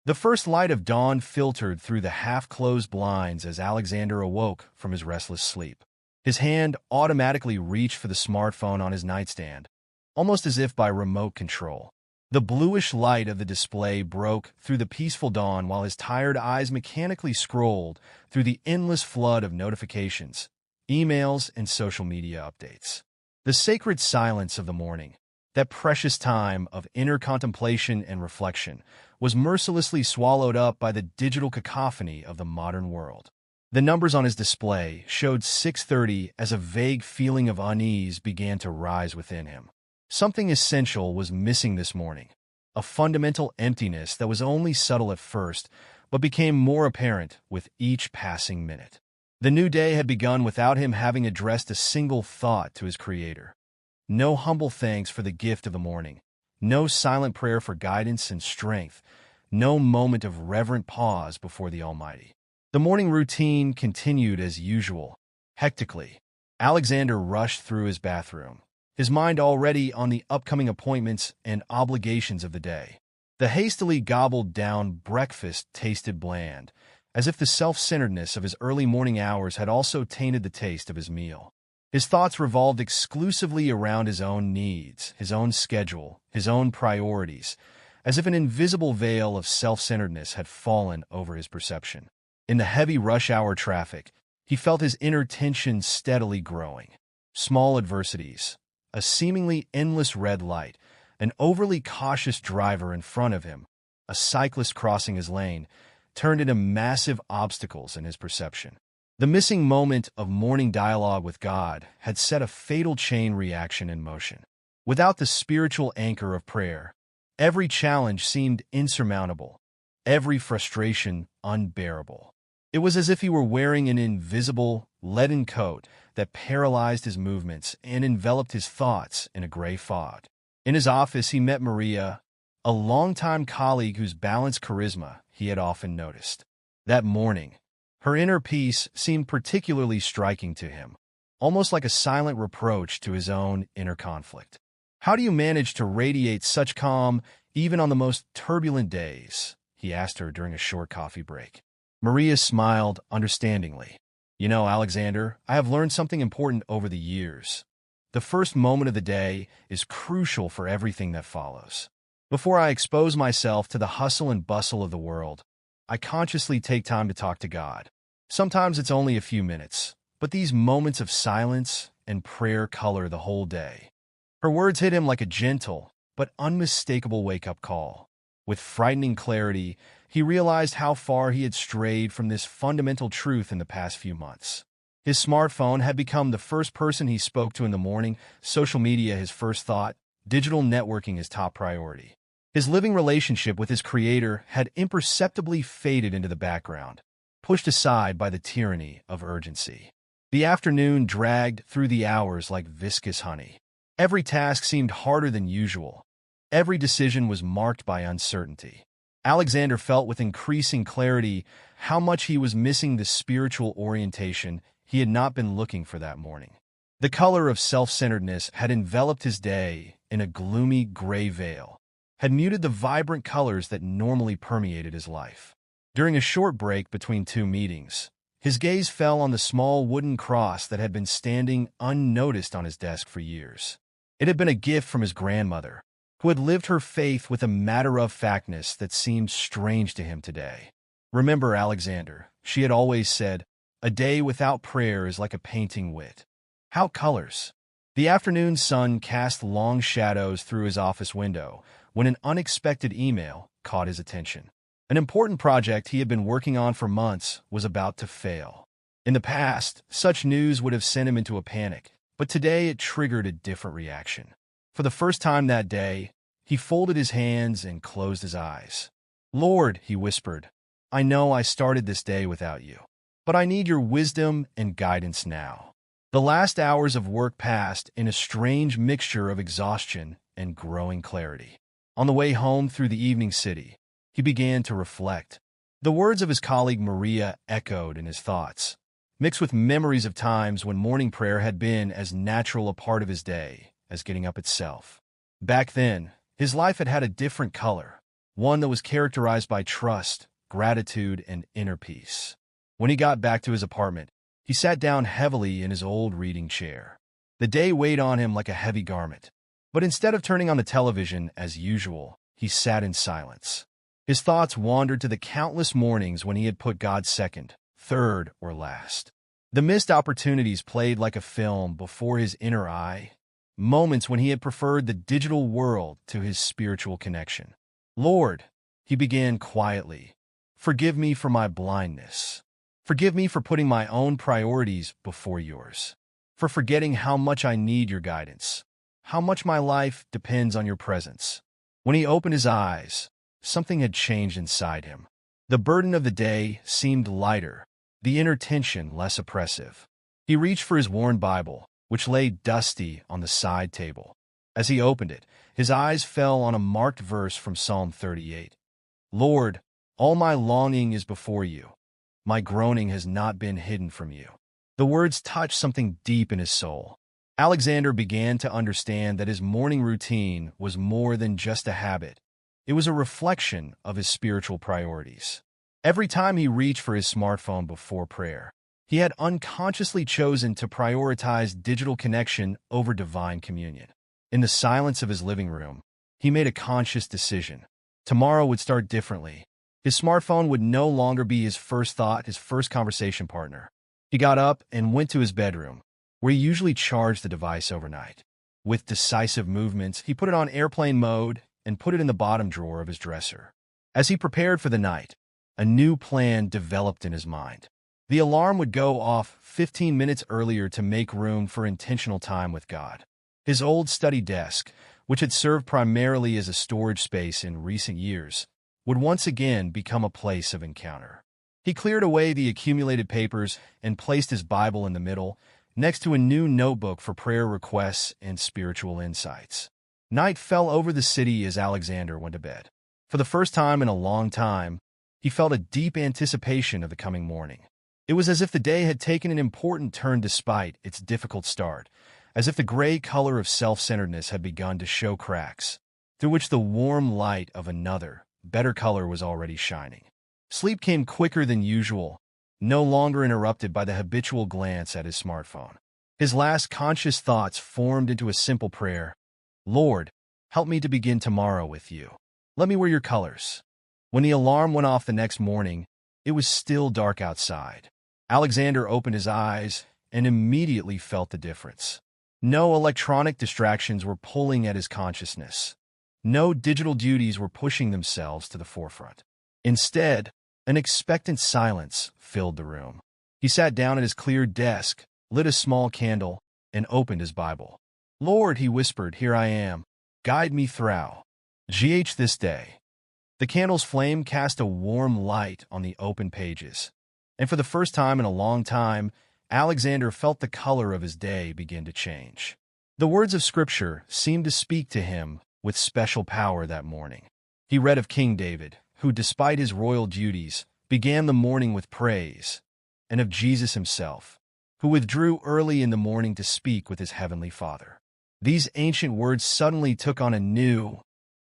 The first light of dawn filtered through the half-closed blinds as Alexander awoke from his restless sleep. His hand automatically reached for the smartphone on his nightstand, almost as if by remote control. The bluish light of the display broke through the peaceful dawn while his tired eyes mechanically scrolled through the endless flood of notifications, emails, and social media updates. The sacred silence of the morning, that precious time of inner contemplation and reflection, was mercilessly swallowed up by the digital cacophony of the modern world. The numbers on his display showed 6:30 as a vague feeling of unease began to rise within him. Something essential was missing this morning, a fundamental emptiness that was only subtle at first, but became more apparent with each passing minute. The new day had begun without him having addressed a single thought to his Creator. No humble thanks for the gift of the morning, no silent prayer for guidance and strength, no moment of reverent pause before the Almighty. The morning routine continued as usual, hectically. Alexander rushed through his bathroom, his mind already on the upcoming appointments and obligations of the day. The hastily gobbled down breakfast tasted bland, as if the self-centeredness of his early morning hours had also tainted the taste of his meal. His thoughts revolved exclusively around his own needs, his own schedule, his own priorities, as if an invisible veil of self-centeredness had fallen over his perception. In the heavy rush-hour traffic, he felt his inner tension steadily growing. Small adversities, a seemingly endless red light, an overly cautious driver in front of him, a cyclist crossing his lane, turned into massive obstacles in his perception. The missing moment of morning dialogue with God had set a fatal chain reaction in motion. Without the spiritual anchor of prayer, every challenge seemed insurmountable, every frustration unbearable. It was as if he were wearing an invisible, leaden coat that paralyzed his movements and enveloped his thoughts in a gray fog. In his office, he met Maria, a longtime colleague whose balanced charisma he had often noticed. That morning, her inner peace seemed particularly striking to him, almost like a silent reproach to his own inner conflict. "How do you manage to radiate such calm even on the most turbulent days?" he asked her during a short coffee break. Maria smiled understandingly. "You know, Alexander, I have learned something important over the years. The first moment of the day is crucial for everything that follows. Before I expose myself to the hustle and bustle of the world, I consciously take time to talk to God. Sometimes it's only a few minutes, but these moments of silence and prayer color the whole day." Her words hit him like a gentle but unmistakable wake-up call. With frightening clarity, he realized how far he had strayed from this fundamental truth in the past few months. His smartphone had become the first person he spoke to in the morning, social media his first thought, digital networking his top priority. His living relationship with his Creator had imperceptibly faded into the background, pushed aside by the tyranny of urgency. The afternoon dragged through the hours like viscous honey. Every task seemed harder than usual. Every decision was marked by uncertainty. Alexander felt with increasing clarity how much he was missing the spiritual orientation he had not been looking for that morning. The color of self-centeredness had enveloped his day in a gloomy gray veil, had muted the vibrant colors that normally permeated his life. During a short break between two meetings, his gaze fell on the small wooden cross that had been standing unnoticed on his desk for years. It had been a gift from his grandmother, who had lived her faith with a matter-of-factness that seemed strange to him today. "Remember, Alexander," she had always said, "a day without prayer is like a painting wit. How colors?" The afternoon sun cast long shadows through his office window when an unexpected email caught his attention. An important project he had been working on for months was about to fail. In the past, such news would have sent him into a panic, but today it triggered a different reaction. For the first time that day, he folded his hands and closed his eyes. "Lord," he whispered, "I know I started this day without you, but I need your wisdom and guidance now." The last hours of work passed in a strange mixture of exhaustion and growing clarity. On the way home through the evening city, he began to reflect. The words of his colleague Maria echoed in his thoughts, mixed with memories of times when morning prayer had been as natural a part of his day as getting up itself. Back then, his life had had a different color, one that was characterized by trust, gratitude, and inner peace. When he got back to his apartment, he sat down heavily in his old reading chair. The day weighed on him like a heavy garment, but instead of turning on the television as usual, he sat in silence. His thoughts wandered to the countless mornings when he had put God second, third, or last. The missed opportunities played like a film before his inner eye, moments when he had preferred the digital world to his spiritual connection. "Lord," he began quietly, "forgive me for my blindness. Forgive me for putting my own priorities before yours, for forgetting how much I need your guidance, how much my life depends on your presence." When he opened his eyes, something had changed inside him. The burden of the day seemed lighter, the inner tension less oppressive. He reached for his worn Bible, which lay dusty on the side table. As he opened it, his eyes fell on a marked verse from Psalm 38. "Lord, all my longing is before you. My groaning has not been hidden from you." The words touched something deep in his soul. Alexander began to understand that his morning routine was more than just a habit. It was a reflection of his spiritual priorities. Every time he reached for his smartphone before prayer, he had unconsciously chosen to prioritize digital connection over divine communion. In the silence of his living room, he made a conscious decision. Tomorrow would start differently. His smartphone would no longer be his first thought, his first conversation partner. He got up and went to his bedroom, where he usually charged the device overnight. With decisive movements, he put it on airplane mode and put it in the bottom drawer of his dresser. As he prepared for the night, a new plan developed in his mind. The alarm would go off 15 minutes earlier to make room for intentional time with God. His old study desk, which had served primarily as a storage space in recent years, would once again become a place of encounter. He cleared away the accumulated papers and placed his Bible in the middle, next to a new notebook for prayer requests and spiritual insights. Night fell over the city as Alexander went to bed. For the first time in a long time, he felt a deep anticipation of the coming morning. It was as if the day had taken an important turn despite its difficult start, as if the gray color of self-centeredness had begun to show cracks, through which the warm light of another, better color was already shining. Sleep came quicker than usual, no longer interrupted by the habitual glance at his smartphone. His last conscious thoughts formed into a simple prayer: "Lord, help me to begin tomorrow with you. Let me wear your colors." When the alarm went off the next morning, it was still dark outside. Alexander opened his eyes and immediately felt the difference. No electronic distractions were pulling at his consciousness. No digital duties were pushing themselves to the forefront. Instead, an expectant silence filled the room. He sat down at his clear desk, lit a small candle, and opened his Bible. "Lord," he whispered, "here I am. Guide me through this day." The candle's flame cast a warm light on the open pages, and for the first time in a long time, Alexander felt the color of his day begin to change. The words of Scripture seemed to speak to him with special power that morning. He read of King David, who, despite his royal duties, began the morning with praise, and of Jesus himself, who withdrew early in the morning to speak with his heavenly Father. These ancient words suddenly took on a new,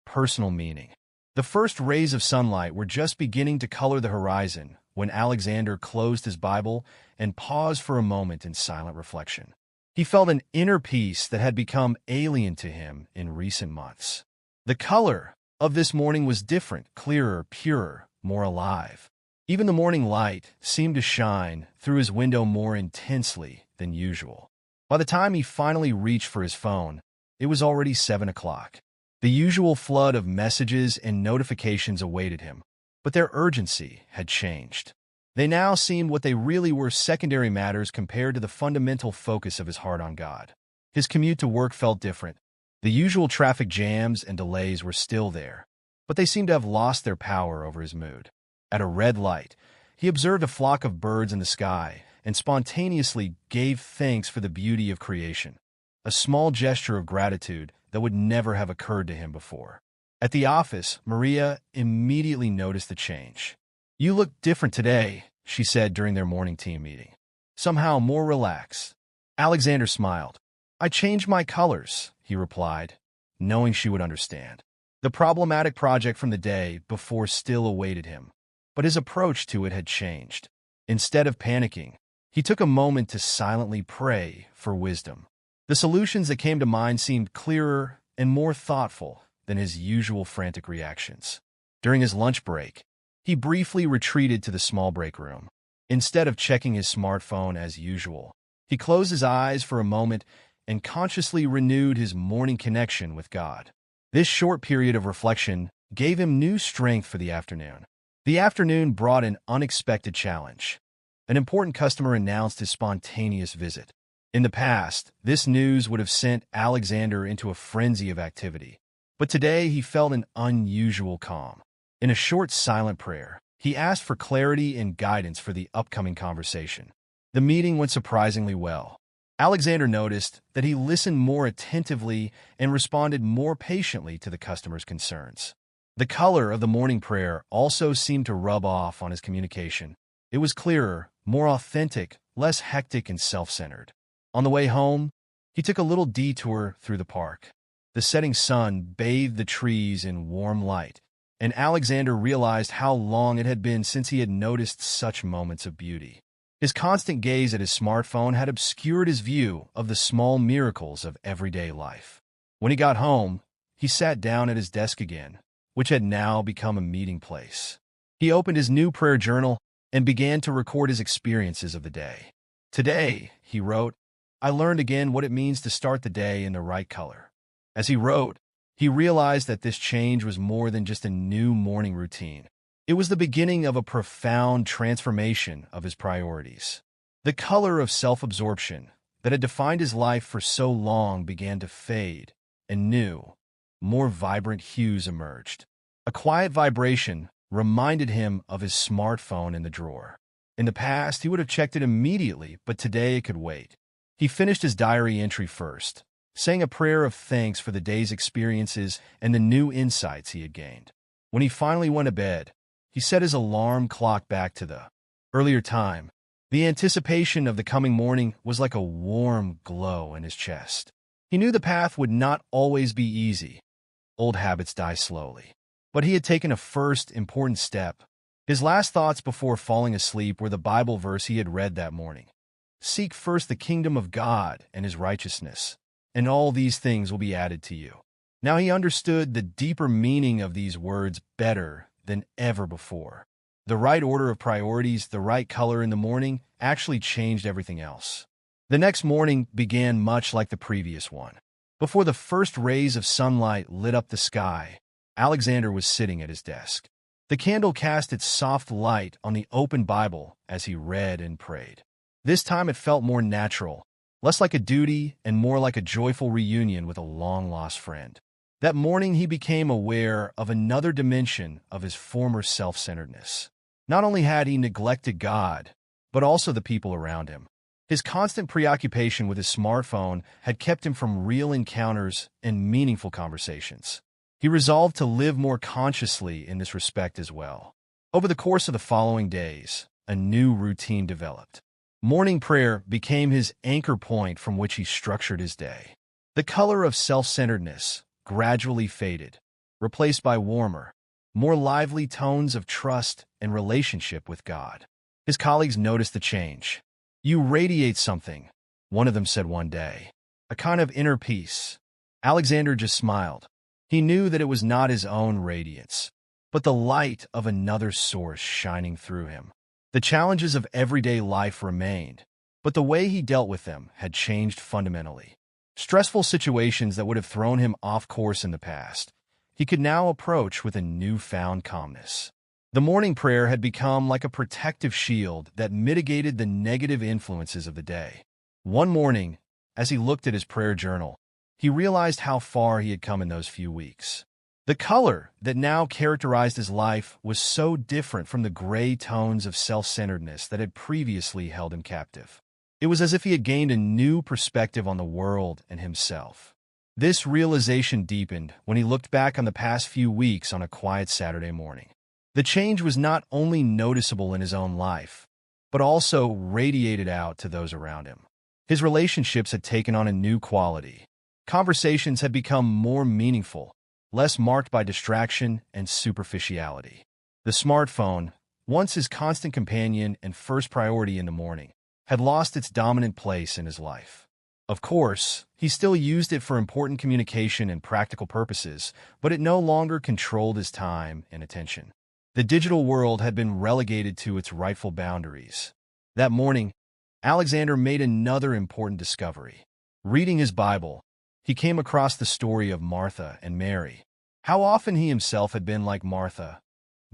personal meaning. The first rays of sunlight were just beginning to color the horizon when Alexander closed his Bible and paused for a moment in silent reflection. He felt an inner peace that had become alien to him in recent months. The color of this morning was different, clearer, purer, more alive. Even the morning light seemed to shine through his window more intensely than usual. By the time he finally reached for his phone, it was already 7 o'clock. The usual flood of messages and notifications awaited him, but their urgency had changed. They now seemed what they really were: secondary matters compared to the fundamental focus of his heart on God. His commute to work felt different. The usual traffic jams and delays were still there, but they seemed to have lost their power over his mood. At a red light, he observed a flock of birds in the sky and spontaneously gave thanks for the beauty of creation, a small gesture of gratitude that would never have occurred to him before. At the office, Maria immediately noticed the change. "You look different today," she said during their morning team meeting. "Somehow more relaxed." Alexander smiled. "I changed my colors," he replied, knowing she would understand. The problematic project from the day before still awaited him, but his approach to it had changed. Instead of panicking, he took a moment to silently pray for wisdom. The solutions that came to mind seemed clearer and more thoughtful than his usual frantic reactions. During his lunch break, he briefly retreated to the small break room. Instead of checking his smartphone as usual, he closed his eyes for a moment and consciously renewed his morning connection with God. This short period of reflection gave him new strength for the afternoon. The afternoon brought an unexpected challenge. An important customer announced his spontaneous visit. In the past, this news would have sent Alexander into a frenzy of activity. But today he felt an unusual calm. In a short silent prayer, he asked for clarity and guidance for the upcoming conversation. The meeting went surprisingly well. Alexander noticed that he listened more attentively and responded more patiently to the customer's concerns. The color of the morning prayer also seemed to rub off on his communication. It was clearer, more authentic, less hectic and self-centered. On the way home, he took a little detour through the park. The setting sun bathed the trees in warm light, and Alexander realized how long it had been since he had noticed such moments of beauty. His constant gaze at his smartphone had obscured his view of the small miracles of everyday life. When he got home, he sat down at his desk again, which had now become a meeting place. He opened his new prayer journal and began to record his experiences of the day. "Today," he wrote, "I learned again what it means to start the day in the right color." As he wrote, he realized that this change was more than just a new morning routine. It was the beginning of a profound transformation of his priorities. The color of self-absorption that had defined his life for so long began to fade, and new, more vibrant hues emerged. A quiet vibration reminded him of his smartphone in the drawer. In the past, he would have checked it immediately, but today it could wait. He finished his diary entry first, saying a prayer of thanks for the day's experiences and the new insights he had gained. When he finally went to bed, he set his alarm clock back to the earlier time. The anticipation of the coming morning was like a warm glow in his chest. He knew the path would not always be easy. Old habits die slowly. But he had taken a first important step. His last thoughts before falling asleep were the Bible verse he had read that morning. "Seek first the kingdom of God and his righteousness, and all these things will be added to you." Now he understood the deeper meaning of these words better than ever before. The right order of priorities, the right color in the morning, actually changed everything else. The next morning began much like the previous one. Before the first rays of sunlight lit up the sky, Alexander was sitting at his desk. The candle cast its soft light on the open Bible as he read and prayed. This time it felt more natural, less like a duty and more like a joyful reunion with a long-lost friend. That morning he became aware of another dimension of his former self-centeredness. Not only had he neglected God, but also the people around him. His constant preoccupation with his smartphone had kept him from real encounters and meaningful conversations. He resolved to live more consciously in this respect as well. Over the course of the following days, a new routine developed. Morning prayer became his anchor point from which he structured his day. The color of self-centeredness gradually faded, replaced by warmer, more lively tones of trust and relationship with God. His colleagues noticed the change. "You radiate something," one of them said one day. "A kind of inner peace." Alexander just smiled. He knew that it was not his own radiance, but the light of another source shining through him. The challenges of everyday life remained, but the way he dealt with them had changed fundamentally. Stressful situations that would have thrown him off course in the past, he could now approach with a newfound calmness. The morning prayer had become like a protective shield that mitigated the negative influences of the day. One morning, as he looked at his prayer journal, he realized how far he had come in those few weeks. The color that now characterized his life was so different from the gray tones of self-centeredness that had previously held him captive. It was as if he had gained a new perspective on the world and himself. This realization deepened when he looked back on the past few weeks on a quiet Saturday morning. The change was not only noticeable in his own life, but also radiated out to those around him. His relationships had taken on a new quality. Conversations had become more meaningful, less marked by distraction and superficiality. The smartphone, once his constant companion and first priority in the morning, had lost its dominant place in his life. Of course, he still used it for important communication and practical purposes, but it no longer controlled his time and attention. The digital world had been relegated to its rightful boundaries. That morning, Alexander made another important discovery. Reading his Bible, he came across the story of Martha and Mary. How often he himself had been like Martha,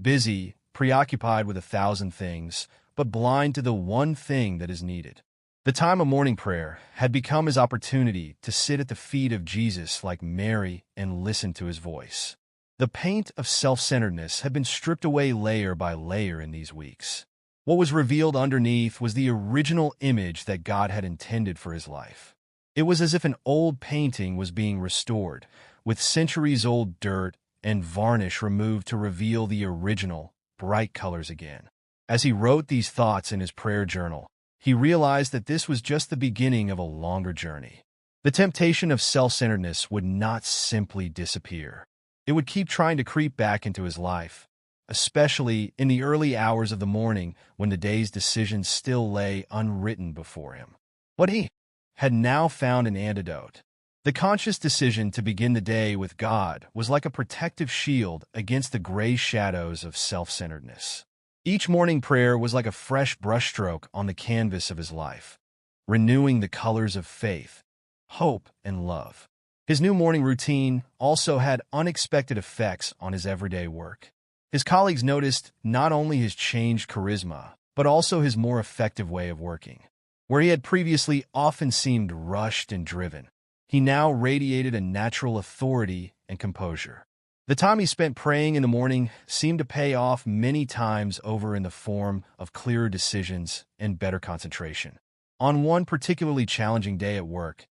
busy, preoccupied with 1,000 things, but blind to the one thing that is needed. The time of morning prayer had become his opportunity to sit at the feet of Jesus like Mary and listen to his voice. The paint of self-centeredness had been stripped away layer by layer in these weeks. What was revealed underneath was the original image that God had intended for his life. It was as if an old painting was being restored, with centuries-old dirt and varnish removed to reveal the original, bright colors again. As he wrote these thoughts in his prayer journal, he realized that this was just the beginning of a longer journey. The temptation of self-centeredness would not simply disappear. It would keep trying to creep back into his life, especially in the early hours of the morning when the day's decisions still lay unwritten before him. But he had now found an antidote. The conscious decision to begin the day with God was like a protective shield against the gray shadows of self-centeredness. Each morning prayer was like a fresh brushstroke on the canvas of his life, renewing the colors of faith, hope, and love. His new morning routine also had unexpected effects on his everyday work. His colleagues noticed not only his changed charisma, but also his more effective way of working. Where he had previously often seemed rushed and driven, he now radiated a natural authority and composure. The time he spent praying in the morning seemed to pay off many times over in the form of clearer decisions and better concentration. On one particularly challenging day at work,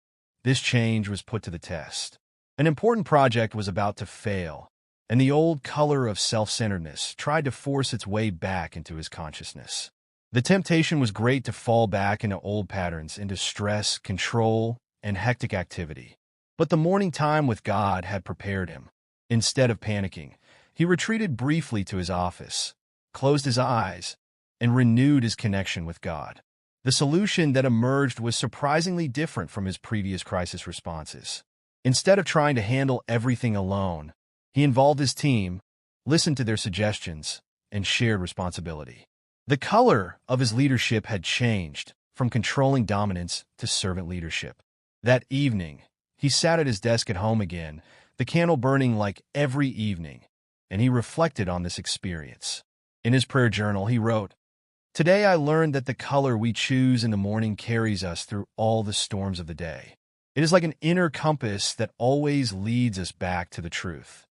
this change was put to the test. An important project was about to fail, and the old color of self-centeredness tried to force its way back into his consciousness. The temptation was great to fall back into old patterns, into stress, control, and hectic activity. But the morning time with God had prepared him. Instead of panicking, he retreated briefly to his office, closed his eyes, and renewed his connection with God. The solution that emerged was surprisingly different from his previous crisis responses. Instead of trying to handle everything alone, he involved his team, listened to their suggestions, and shared responsibility. The color of his leadership had changed from controlling dominance to servant leadership. That evening, he sat at his desk at home again, the candle burning like every evening, and he reflected on this experience. In his prayer journal, he wrote, "Today I learned that the color we choose in the morning carries us through all the storms of the day. It is like an inner compass that always leads us back to the truth.